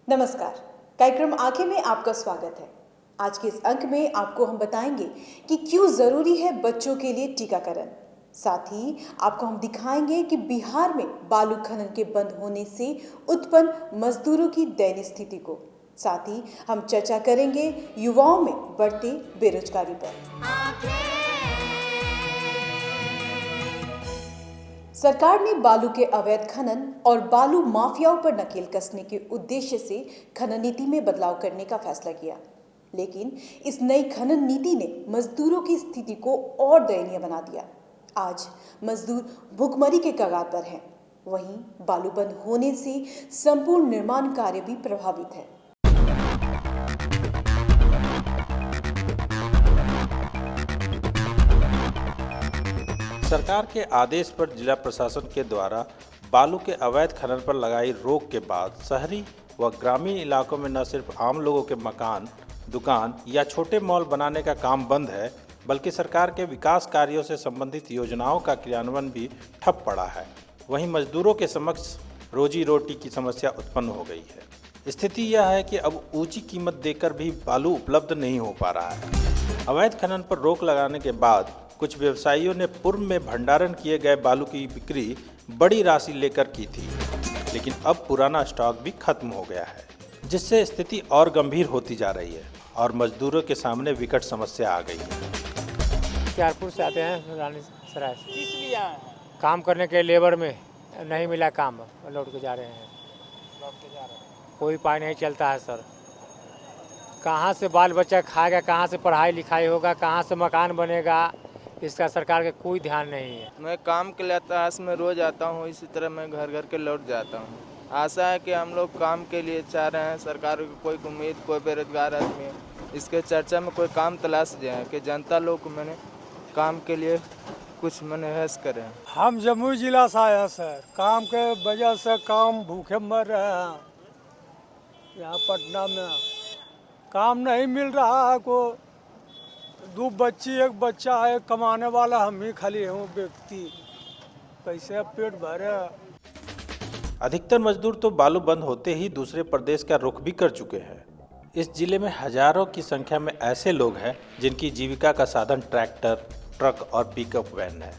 नमस्कार। कार्यक्रम आंखें में आपका स्वागत है। आज के इस अंक में आपको हम बताएंगे कि क्यों जरूरी है बच्चों के लिए टीकाकरण। साथ ही आपको हम दिखाएंगे कि बिहार में बालू खनन के बंद होने से उत्पन्न मजदूरों की दयनीय स्थिति को। साथ ही हम चर्चा करेंगे युवाओं में बढ़ती बेरोजगारी पर। सरकार ने बालू के अवैध खनन और बालू माफियाओं पर नकेल कसने के उद्देश्य से खनन नीति में बदलाव करने का फैसला किया, लेकिन इस नई खनन नीति ने मजदूरों की स्थिति को और दयनीय बना दिया। आज मजदूर भूखमरी के कगार पर हैं। वहीं बालू बंद होने से संपूर्ण निर्माण कार्य भी प्रभावित है। सरकार के आदेश पर जिला प्रशासन के द्वारा बालू के अवैध खनन पर लगाई रोक के बाद शहरी व ग्रामीण इलाकों में न सिर्फ आम लोगों के मकान, दुकान या छोटे मॉल बनाने का काम बंद है, बल्कि सरकार के विकास कार्यों से संबंधित योजनाओं का क्रियान्वयन भी ठप पड़ा है। वहीं मजदूरों के समक्ष रोजी रोटी की समस्या उत्पन्न हो गई है। स्थिति यह है कि अब ऊंची कीमत देकर भी बालू उपलब्ध नहीं हो पा रहा है। अवैध खनन पर रोक लगाने के बाद कुछ व्यवसायियों ने पूर्व में भंडारण किए गए बालू की बिक्री बड़ी राशि लेकर की थी, लेकिन अब पुराना स्टॉक भी खत्म हो गया है, जिससे स्थिति और गंभीर होती जा रही है और मजदूरों के सामने विकट समस्या आ गई है। क्यारपुर से आते हैं रानी सराय से। किस लिए काम करने के लेबर में नहीं मिला काम, लौट के जा रहे हैं। कोई उपाय नहीं चलता है सर। कहाँ से बाल बच्चा खाएगा, कहाँ से पढ़ाई लिखाई होगा, कहाँ से मकान बनेगा, इसका सरकार का कोई ध्यान नहीं है। मैं काम के लिए इतिहास में रोज आता हूँ, इसी तरह मैं घर घर के लौट जाता हूँ। आशा है कि हम लोग काम के लिए चाह रहे हैं, सरकार की कोई उम्मीद, कोई बेरोजगार आदमी इसके चर्चा में कोई काम तलाश जाए कि जनता लोग को मैंने काम के लिए कुछ मैंने हैस करें। हम जमुई जिला से आए हैं सर। काम के वजह से काम भूखे मर रहे हैं। यहाँ पटना में काम नहीं मिल रहा है। को 2 बच्ची 1 बच्चा है, कमाने वाला हम ही खाली हूँ व्यक्ति, कैसे पेट भरे। अधिकतर मजदूर तो बालू बंद होते ही दूसरे प्रदेश का रुख भी कर चुके हैं। इस जिले में हजारों की संख्या में ऐसे लोग हैं जिनकी जीविका का साधन ट्रैक्टर, ट्रक और पिकअप वैन है।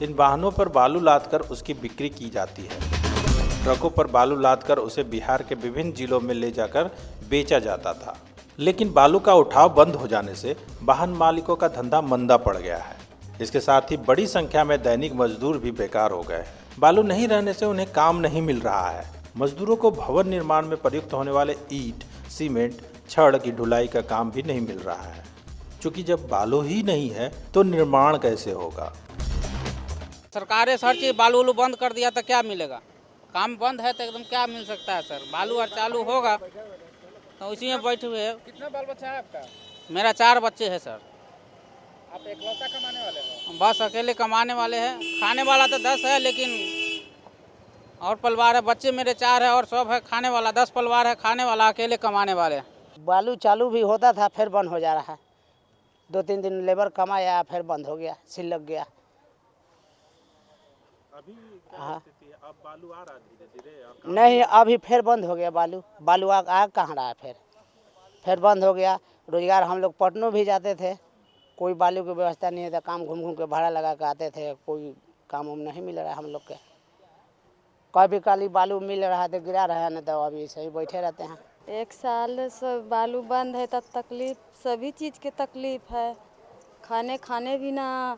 इन वाहनों पर बालू लादकर उसकी बिक्री की जाती है। ट्रकों पर बालू लादकर उसे बिहार के विभिन्न जिलों में ले जाकर बेचा जाता था, लेकिन बालू का उठाव बंद हो जाने से वाहन मालिकों का धंधा मंदा पड़ गया है। इसके साथ ही बड़ी संख्या में दैनिक मजदूर भी बेकार हो गए हैं। बालू नहीं रहने से उन्हें काम नहीं मिल रहा है। मजदूरों को भवन निर्माण में प्रयुक्त होने वाले ईंट, सीमेंट, छड़ की ढुलाई का काम भी नहीं मिल रहा है। चूँकि जब बालू ही नहीं है तो निर्माण कैसे होगा। सरकारें हर चीज बालू बंद कर दिया तो क्या मिलेगा। काम बंद है तो एकदम क्या मिल सकता है सर। बालू और चालू होगा तो उसी में बैठे हुए हैं। कितना बाल बच्चा है आपका? मेरा 4 बच्चे हैं सर। आप इकलौता कमाने वाले हो? बस अकेले कमाने वाले हैं। खाने वाला तो 10 है, लेकिन और परिवार है। बच्चे मेरे 4 है और सब है खाने वाला। 10 परिवार है, खाने वाला अकेले कमाने वाले। बालू चालू भी होता था, फिर बंद हो जा रहा है। 2-3 दिन लेबर कमाया, फिर बंद हो गया, सिल लग गया। अभी हाँ, अब बालू आ रहा धीरे-धीरे। नहीं, अभी फिर बंद हो गया बालू। बालू आ कहाँ रहा है, फिर बंद हो गया। रोजगार हम लोग पटनों भी जाते थे, कोई बालू की व्यवस्था नहीं था। काम घूम घूम के भाड़ा लगा के आते थे, कोई काम उम नहीं मिल रहा है हम लोग के। कभी काली बालू मिल रहा है तो गिरा रहा है, नहीं तो अभी सही बैठे रहते हैं। 1 साल से बालू बंद है तब तकलीफ, सभी चीज़ के तकलीफ है। खाने भी ना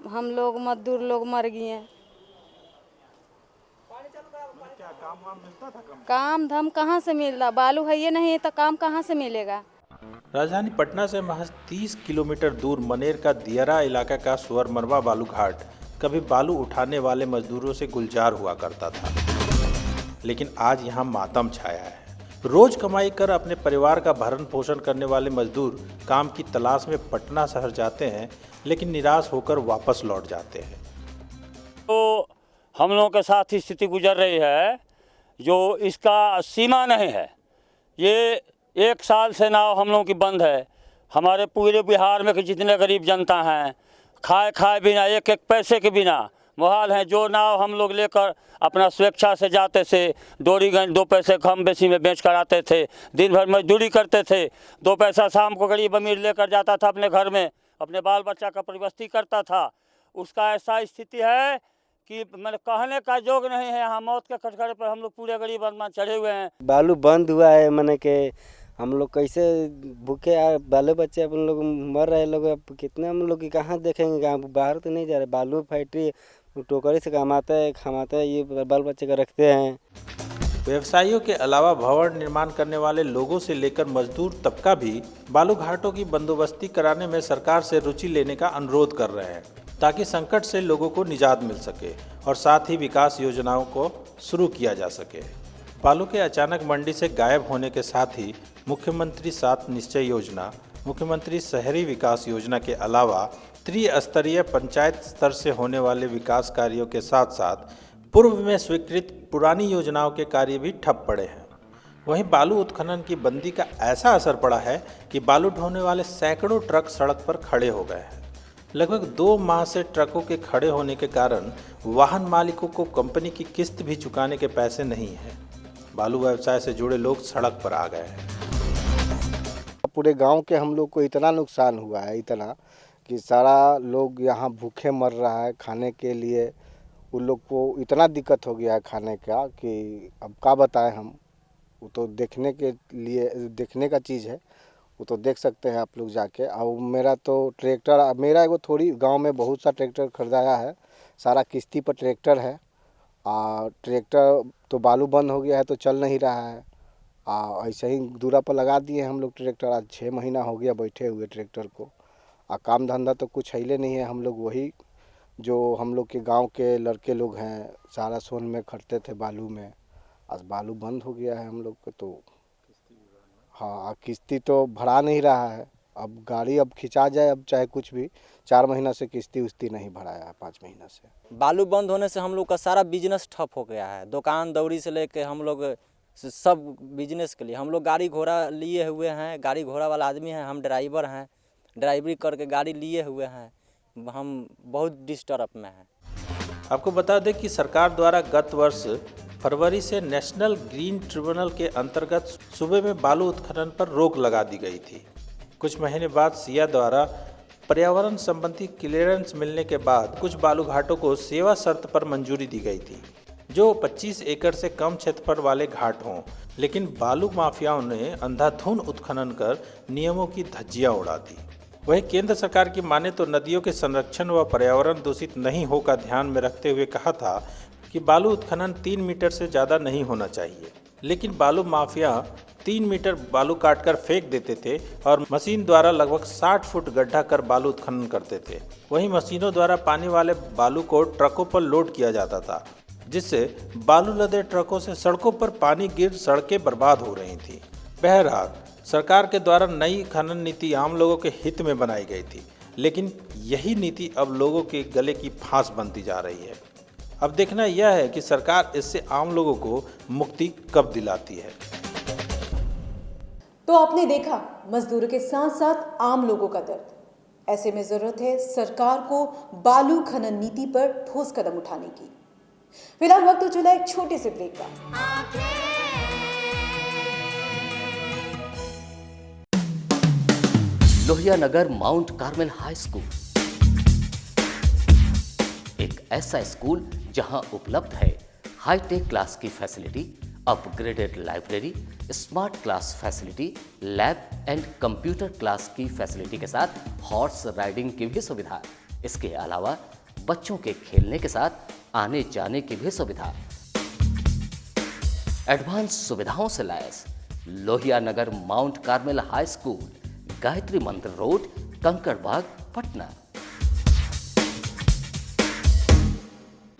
हम लोग मजदूर लोग मर गए हैं। काम धाम कहाँ से मिल रहा, बालू है ये नहीं तो काम कहाँ से मिलेगा। राजधानी पटना से महज 30 किलोमीटर दूर मनेर का दियरा इलाका का सुअरमरवा बालू घाट कभी बालू उठाने वाले मजदूरों से गुलजार हुआ करता था, लेकिन आज यहाँ मातम छाया है। रोज कमाई कर अपने परिवार का भरण पोषण करने वाले मजदूर काम की तलाश में पटना शहर जाते हैं, लेकिन निराश होकर वापस लौट जाते हैं। तो हम लोगों के साथ ही स्थिति गुजर रही है, जो इसका सीमा नहीं है। ये 1 साल से नाव हम लोगों की बंद है। हमारे पूरे बिहार में जितने गरीब जनता हैं, खाए बिना, 1-1 पैसे के बिना मोहाल हैं। जो नाव हम लोग लेकर अपना स्वेच्छा से जाते थे, डोरीगंज 2 पैसे कम बेसी में बेच कर आते थे, दिन भर मजदूरी करते थे, 2 पैसा शाम को गरीब अमीर लेकर जाता था अपने घर में, अपने बाल बच्चा का परिवस्थी करता था। उसका ऐसा स्थिति है कि मैंने कहने का योग नहीं है। यहाँ मौत के कटघरे पर हम लोग पूरे गरीब आदमी चढ़े हुए हैं। बालू बंद हुआ है, मैंने के हम लोग कैसे भूखे बाले बच्चे अपन लोग मर रहे लोग, अब कितने हम लोग की कहाँ देखेंगे, कहाँ बाहर तो नहीं जा रहे। बालू फैक्ट्री टोकरी से कमाते हैं, ये बाल बच्चे का रखते हैं। व्यवसायियों के अलावा भवन निर्माण करने वाले लोगों से लेकर मजदूर तबका भी बालू घाटों की बंदोबस्ती कराने में सरकार से रुचि लेने का अनुरोध कर रहे हैं, ताकि संकट से लोगों को निजात मिल सके और साथ ही विकास योजनाओं को शुरू किया जा सके। बालू के अचानक मंडी से गायब होने के साथ ही मुख्यमंत्री 7 निश्चय योजना, मुख्यमंत्री शहरी विकास योजना के अलावा त्रिस्तरीय पंचायत स्तर से होने वाले विकास कार्यों के साथ साथ पूर्व में स्वीकृत पुरानी योजनाओं के कार्य भी ठप पड़े हैं। वहीं बालू उत्खनन की बंदी का ऐसा असर पड़ा है कि बालू ढोने वाले सैकड़ों ट्रक सड़क पर खड़े हो गए हैं। लगभग 2 माह से ट्रकों के खड़े होने के कारण वाहन मालिकों को कंपनी की किस्त भी चुकाने के पैसे नहीं हैं। बालू व्यवसाय से जुड़े लोग सड़क पर आ गए हैं। पूरे गांव के हम लोग को इतना नुकसान हुआ है, इतना कि सारा लोग यहाँ भूखे मर रहा है। खाने के लिए उन लोग को इतना दिक्कत हो गया है खाने का कि अब क्या बताएं हम। वो तो देखने के लिए देखने का चीज़ है, वो तो देख सकते हैं आप लोग जाके। और मेरा तो ट्रैक्टर, मेरा एगो थोड़ी गांव में बहुत सा ट्रैक्टर खरीदाया है, सारा किस्ती पर ट्रैक्टर है। और ट्रैक्टर तो बालू बंद हो गया है तो चल नहीं रहा है। ऐसे ही दूरा पर लगा दिए हम लोग ट्रैक्टर। आज 6 महीना हो गया बैठे हुए ट्रैक्टर को। काम धंधा तो कुछ हिले नहीं है। हम लोग वही जो हम लोग के गांव के लड़के लोग हैं, सारा सोन में खटते थे बालू में। आज बालू बंद हो गया है हम लोग को, तो हाँ किस्ती तो भरा नहीं रहा है। अब गाड़ी अब खिंचा जाए, अब चाहे कुछ भी, 4 महीना से किस्ती उस्ती नहीं भराया है, 5 महीना से। बालू बंद होने से हम लोग का सारा बिजनेस ठप हो गया है। दुकान दौड़ी से लेके हम लोग सब बिजनेस के लिए हम लोग गाड़ी घोड़ा लिए हुए हैं। गाड़ी घोड़ा वाला आदमी है, हम ड्राइवर हैं, ड्राइवरी करके गाड़ी लिए हुए हैं। हम बहुत डिस्टर्ब में हैं। आपको बता दें कि सरकार द्वारा गत वर्ष फरवरी से नेशनल ग्रीन ट्रिब्यूनल के अंतर्गत सूबे में बालू उत्खनन पर रोक लगा दी गई थी। कुछ महीने बाद सिया द्वारा पर्यावरण संबंधी क्लियरेंस मिलने के बाद कुछ बालू घाटों को सेवा शर्त पर मंजूरी दी गई थी, जो 25 एकड़ से कम क्षेत्रफल वाले घाट हों। लेकिन बालू माफियाओं ने अंधाधुंध उत्खनन कर नियमों की धज्जियां उड़ा दी। वहीं केंद्र सरकार की माने तो नदियों के संरक्षण व पर्यावरण दूषित नहीं हो का ध्यान में रखते हुए कहा था कि बालू उत्खनन 3 मीटर से ज़्यादा नहीं होना चाहिए। लेकिन बालू माफिया 3 मीटर बालू काटकर फेंक देते थे और मशीन द्वारा लगभग 60 फुट गड्ढा कर बालू उत्खनन करते थे। वहीं मशीनों द्वारा पानी वाले बालू को ट्रकों पर लोड किया जाता था, जिससे बालू लदे ट्रकों से सड़कों पर पानी गिर सड़कें बर्बाद हो रही थी। बहरहाल सरकार के द्वारा नई खनन नीति आम लोगों के हित में बनाई गई थी, लेकिन यही नीति अब लोगों के गले की फांस बनती जा रही है। अब देखना यह है कि सरकार इससे आम लोगों को मुक्ति कब दिलाती है। तो आपने देखा मजदूरों के साथ साथ आम लोगों का दर्द। ऐसे में जरूरत है सरकार को बालू खनन नीति पर ठोस कदम उठाने की। फिलहाल वक्त हो चला एक छोटे से ब्रेक का। Lohia Nagar Mount Carmel high school एक ऐसा स्कूल जहां उपलब्ध है हाईटेक क्लास की facility, upgraded library, smart class facility, lab and computer class की फैसिलिटी के साथ हॉर्स राइडिंग की भी सुविधा। इसके अलावा बच्चों के खेलने के साथ आने जाने की भी सुविधा। एडवांस सुविधाओं से लैस Lohia Nagar Mount Carmel high school, Gayatri Mandir road, Kankarbagh, Patna.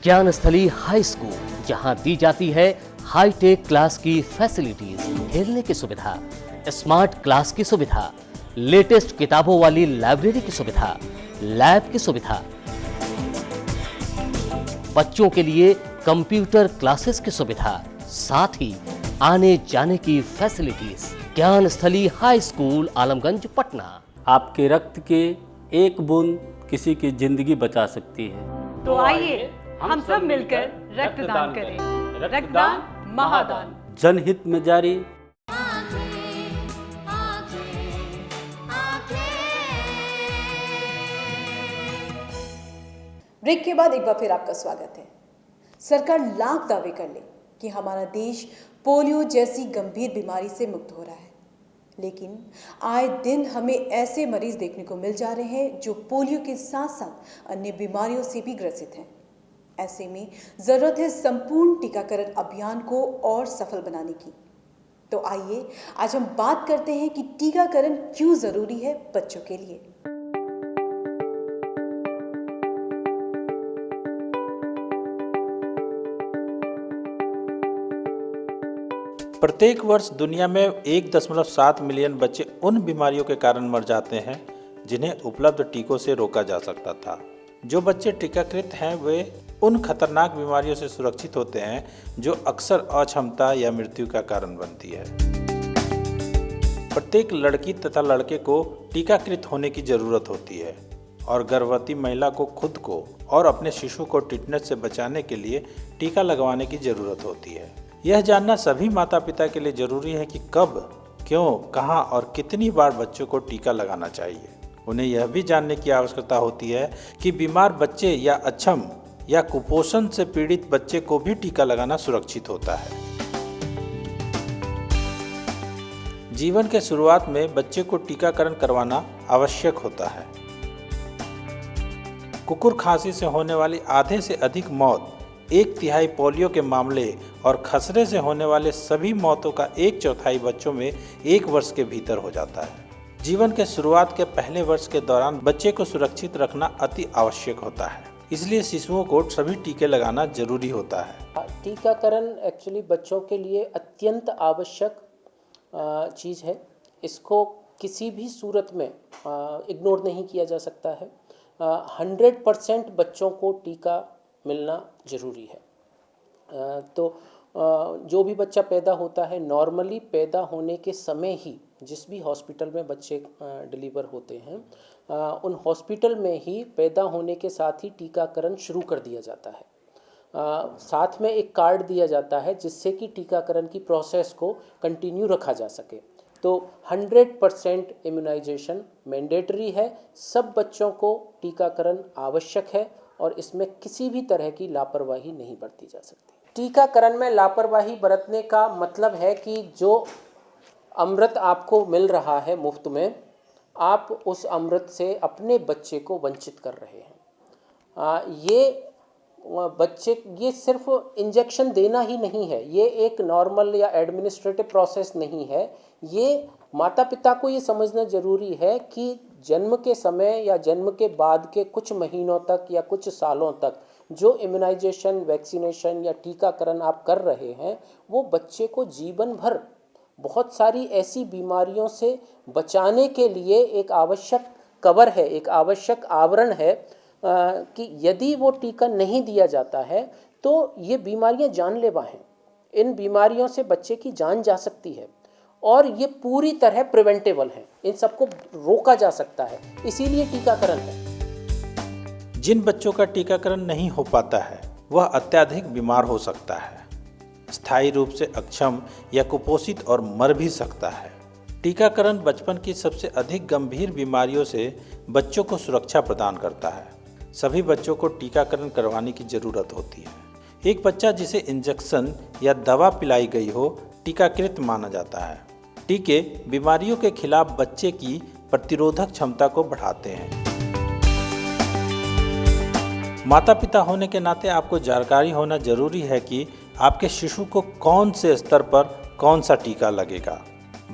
Gyansthali high school, जहां दी जाती है हाईटेक क्लास की फैसिलिटीज, खेलने की सुविधा, स्मार्ट क्लास की सुविधा, लेटेस्ट किताबों वाली लाइब्रेरी की सुविधा, लैब की सुविधा, बच्चों के लिए कंप्यूटर क्लासेस की सुविधा, साथ ही आने जाने की facilities. Gyansthali high school, Alamganj, Patna. आपके रक्त के एक बूंद किसी की जिंदगी बचा सकती है। तो आइए हम सब मिलकर रक्तदान करें। रक्तदान महादान। जनहित में जारी। ब्रेक के बाद एक बार फिर आपका स्वागत है। सरकार लाख दावे कर ले कि हमारा देश पोलियो जैसी गंभीर बीमारी से मुक्त हो रहा है, लेकिन आए दिन हमें ऐसे मरीज देखने को मिल जा रहे हैं जो पोलियो के साथ साथ अन्य बीमारियों से भी ग्रसित हैं। ऐसे में जरूरत है संपूर्ण टीकाकरण अभियान को और सफल बनाने की। तो आइए आज हम बात करते हैं कि टीकाकरण क्यों जरूरी है बच्चों के लिए। प्रत्येक वर्ष दुनिया में 1.7 मिलियन बच्चे उन बीमारियों के कारण मर जाते हैं जिन्हें उपलब्ध टीकों से रोका जा सकता था। जो बच्चे टीकाकृत हैं वे उन खतरनाक बीमारियों से सुरक्षित होते हैं जो अक्सर अक्षमता या मृत्यु का कारण बनती है। प्रत्येक लड़की तथा लड़के को टीकाकृत होने की जरूरत होती है और गर्भवती महिला को खुद को और अपने शिशु को टिटनेस से बचाने के लिए टीका लगवाने की जरूरत होती है। यह जानना सभी माता पिता के लिए जरूरी है कि कब, क्यों, कहां और कितनी बार बच्चों को टीका लगाना चाहिए। उन्हें यह भी जानने की आवश्यकता होती है कि बीमार बच्चे या अक्षम या कुपोषण से पीड़ित बच्चे को भी टीका लगाना सुरक्षित होता है। जीवन के शुरुआत में बच्चे को टीकाकरण करवाना आवश्यक होता है। कुकुर खांसी से होने वाली आधे से अधिक मौत, 1/3 पोलियो के मामले और खसरे से होने वाले सभी मौतों का 1/4 बच्चों में 1 वर्ष के भीतर हो जाता है। जीवन के शुरुआत के पहले वर्ष के दौरान बच्चे को सुरक्षित रखना अति आवश्यक होता है, इसलिए शिशुओं को सभी टीके लगाना जरूरी होता है। टीकाकरण एक्चुअली बच्चों के लिए अत्यंत आवश्यक चीज़ है। इसको किसी भी सूरत में इग्नोर नहीं किया जा सकता है। 100% बच्चों को टीका मिलना ज़रूरी है। तो जो भी बच्चा पैदा होता है, नॉर्मली पैदा होने के समय ही जिस भी हॉस्पिटल में बच्चे डिलीवर होते हैं, उन हॉस्पिटल में ही पैदा होने के साथ ही टीकाकरण शुरू कर दिया जाता है। साथ में एक कार्ड दिया जाता है जिससे कि टीकाकरण की प्रोसेस को कंटिन्यू रखा जा सके। तो 100% इम्यूनाइजेशन मैंडेटरी है। सब बच्चों को टीकाकरण आवश्यक है और इसमें किसी भी तरह की लापरवाही नहीं बरती जा सकती। टीकाकरण में लापरवाही बरतने का मतलब है कि जो अमृत आपको मिल रहा है मुफ्त में, आप उस अमृत से अपने बच्चे को वंचित कर रहे हैं। ये सिर्फ इंजेक्शन देना ही नहीं है, ये एक नॉर्मल या एडमिनिस्ट्रेटिव प्रोसेस नहीं है। ये माता पिता को ये समझना ज़रूरी है कि जन्म के समय या जन्म के बाद के कुछ महीनों तक या कुछ सालों तक जो इम्यूनाइजेशन, वैक्सीनेशन या टीकाकरण आप कर रहे हैं, वो बच्चे को जीवन भर बहुत सारी ऐसी बीमारियों से बचाने के लिए एक आवश्यक कवर है, एक आवश्यक आवरण है कि यदि वो टीका नहीं दिया जाता है तो ये बीमारियां जानलेवा हैं। इन बीमारियों से बच्चे की जान जा सकती है और ये पूरी तरह प्रिवेंटेबल है, इन सबको रोका जा सकता है, इसीलिए टीकाकरण है। जिन बच्चों का टीकाकरण नहीं हो पाता है वह अत्यधिक बीमार हो सकता है, स्थायी रूप से अक्षम या कुपोषित और मर भी सकता है। टीकाकरण बचपन की सबसे अधिक गंभीर बीमारियों से बच्चों को सुरक्षा प्रदान करता है। सभी बच्चों को टीकाकरण करवाने की ज़रूरत होती है। एक बच्चा जिसे इंजेक्शन या दवा पिलाई गई हो टीकाकृत माना जाता है। टीके बीमारियों के खिलाफ बच्चे की प्रतिरोधक क्षमता को बढ़ाते हैं। माता पिता होने के नाते आपको जानकारी होना जरूरी है कि आपके शिशु को कौन से स्तर पर कौन सा टीका लगेगा।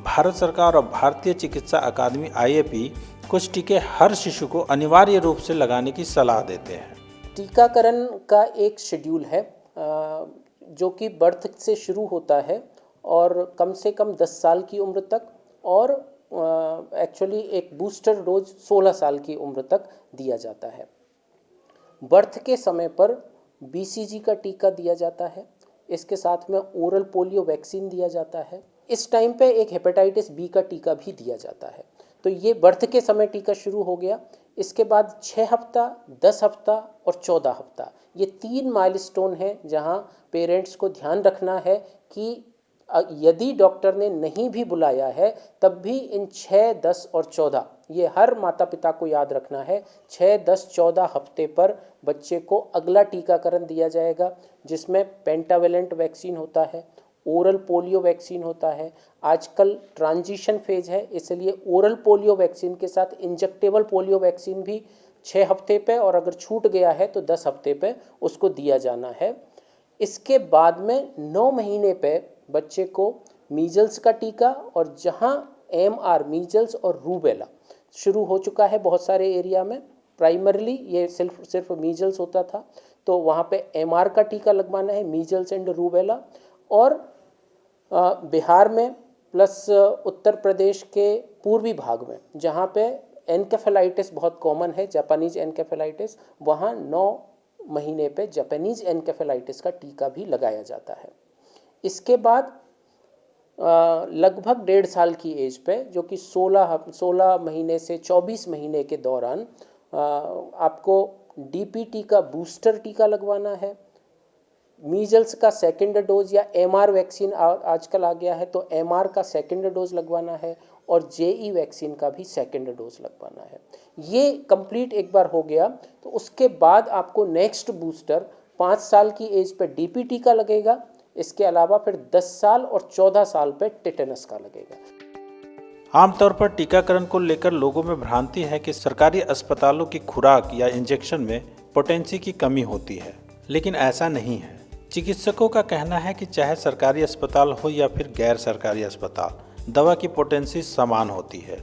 भारत सरकार और भारतीय चिकित्सा अकादमी IAP कुछ टीके हर शिशु को अनिवार्य रूप से लगाने की सलाह देते हैं। टीकाकरण का एक शेड्यूल है जो कि बर्थ से शुरू होता है और कम से कम 10 साल की उम्र तक, और एक्चुअली एक बूस्टर डोज 16 साल की उम्र तक दिया जाता है। बर्थ के समय पर BCG का टीका दिया जाता है, इसके साथ में ओरल पोलियो वैक्सीन दिया जाता है। इस टाइम पे एक हेपेटाइटिस B का टीका भी दिया जाता है। तो ये बर्थ के समय टीका शुरू हो गया। इसके बाद 6 हफ्ता, 10 हफ्ता और 14 हफ्ता, ये 3 माइलस्टोन हैं जहां पेरेंट्स को ध्यान रखना है कि यदि डॉक्टर ने नहीं भी बुलाया है तब भी इन 6, 10 और 14, ये हर माता पिता को याद रखना है, 6, 10, 14 हफ्ते पर बच्चे को अगला टीकाकरण दिया जाएगा, जिसमें पेंटावेलेंट वैक्सीन होता है, ओरल पोलियो वैक्सीन होता है। आजकल ट्रांजिशन फेज है, इसलिए ओरल पोलियो वैक्सीन के साथ इंजेक्टेबल पोलियो वैक्सीन भी 6 हफ्ते पे, और अगर छूट गया है तो 10 हफ्ते पे उसको दिया जाना है। इसके बाद में 9 महीने पे बच्चे को मीजल्स का टीका, और जहां MR मीजल्स और रूबेला शुरू हो चुका है बहुत सारे एरिया में, प्राइमरली ये सिर्फ मीजल्स होता था, तो वहाँ पे MR का टीका लगवाना है, मीजल्स एंड रूबेला। और बिहार में प्लस उत्तर प्रदेश के पूर्वी भाग में जहाँ पे एनकेफेलाइटिस बहुत कॉमन है, जापानीज एनकेफेलाइटिस, वहाँ 9 महीने पे जापानीज एनकेफेलाइटिस का टीका भी लगाया जाता है। इसके बाद लगभग 1.5 साल की एज पे, जो कि 16 महीने से 24 महीने के दौरान आपको DPT का बूस्टर टीका लगवाना है। मीजल्स का सेकेंड डोज या MR वैक्सीन आजकल आ गया है, तो MR का सेकेंड डोज लगवाना है, और JE वैक्सीन का भी सेकेंड डोज लगवाना है। ये कंप्लीट एक बार हो गया तो उसके बाद आपको नेक्स्ट बूस्टर 5 साल की एज पे DPT का लगेगा। इसके अलावा फिर 10 साल और 14 साल पे टेटेनस का लगेगा। आमतौर पर टीकाकरण को लेकर लोगों में भ्रांति है कि सरकारी अस्पतालों की खुराक या इंजेक्शन में पोटेंसी की कमी होती है, लेकिन ऐसा नहीं है। चिकित्सकों का कहना है कि चाहे सरकारी अस्पताल हो या फिर गैर सरकारी अस्पताल, दवा की पोटेंसी समान होती है।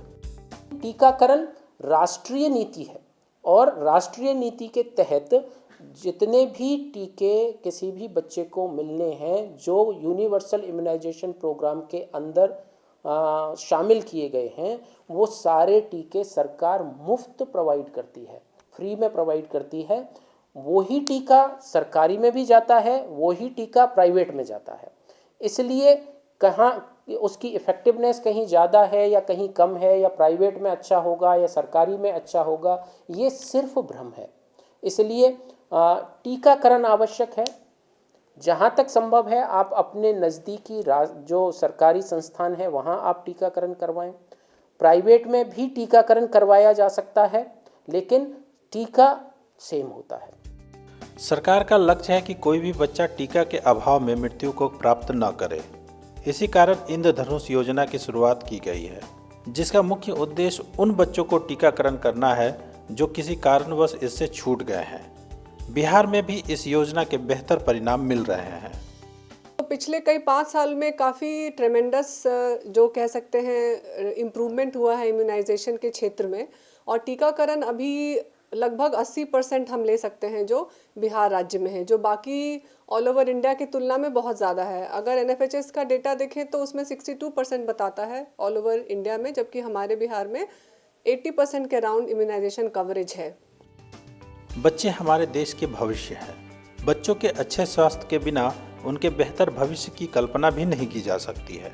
टीकाकरण राष्ट्रीय नीति है, और राष्ट्रीय नीति के तहत जितने भी टीके किसी भी बच्चे को मिलने हैं जो यूनिवर्सल इम्यूनाइजेशन प्रोग्राम के अंदर शामिल किए गए हैं, वो सारे टीके सरकार मुफ्त प्रोवाइड करती है, फ्री में प्रोवाइड करती है। वही टीका सरकारी में भी जाता है, वही टीका प्राइवेट में जाता है। इसलिए कहाँ उसकी इफ़ेक्टिवनेस कहीं ज़्यादा है या कहीं कम है, या प्राइवेट में अच्छा होगा या सरकारी में अच्छा होगा, ये सिर्फ भ्रम है। इसलिए टीकाकरण आवश्यक है। जहाँ तक संभव है आप अपने नज़दीकी जो सरकारी संस्थान है वहाँ आप टीकाकरण करवाएं। प्राइवेट में भी टीकाकरण करवाया जा सकता है, लेकिन टीका सेम होता है। सरकार का लक्ष्य है कि कोई भी बच्चा टीका के अभाव में मृत्यु को प्राप्त न करे। इसी कारण इंद्रधनुष योजना की शुरुआत की गई है, जिसका मुख्य उद्देश्य उन बच्चों को टीकाकरण करना है जो किसी कारणवश इससे छूट गए हैं। बिहार में भी इस योजना के बेहतर परिणाम मिल रहे हैं। तो पिछले कई 5 साल में काफ़ी ट्रेमेंडस जो कह सकते हैं इम्प्रूवमेंट हुआ है इम्यूनाइजेशन के क्षेत्र में, और टीकाकरण अभी लगभग 80% हम ले सकते हैं जो बिहार राज्य में है, जो बाकी ऑल ओवर इंडिया की तुलना में बहुत ज़्यादा है। अगर NFHS का डेटा देखें तो उसमें 62% बताता है ऑल ओवर इंडिया में, जबकि हमारे बिहार में 80% के अराउंड इम्यूनाइजेशन कवरेज है। बच्चे हमारे देश के भविष्य हैं। बच्चों के अच्छे स्वास्थ्य के बिना उनके बेहतर भविष्य की कल्पना भी नहीं की जा सकती है।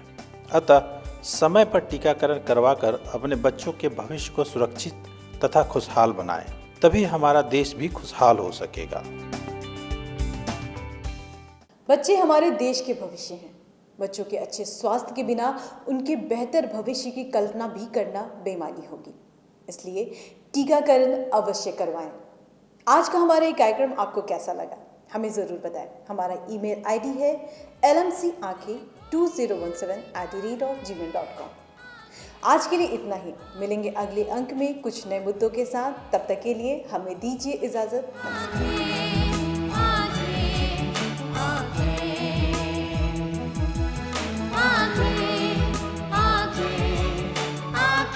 अतः समय पर टीकाकरण करवाकर अपने बच्चों के भविष्य को सुरक्षित तथा खुशहाल बनाएं, तभी हमारा देश भी खुशहाल हो सकेगा। बच्चे हमारे देश के भविष्य हैं। बच्चों के अच्छे स्वास्थ्य के बिना उनके बेहतर भविष्य की कल्पना भी करना बेईमानी होगी। इसलिए टीकाकरण अवश्य करवाएं। आज का हमारा ये कार्यक्रम आपको कैसा लगा हमें ज़रूर बताएं। हमारा ईमेल ID है lmcanke2017@gmail.com। आज के लिए इतना ही। मिलेंगे अगले अंक में कुछ नए मुद्दों के साथ। तब तक के लिए हमें दीजिए इजाज़त।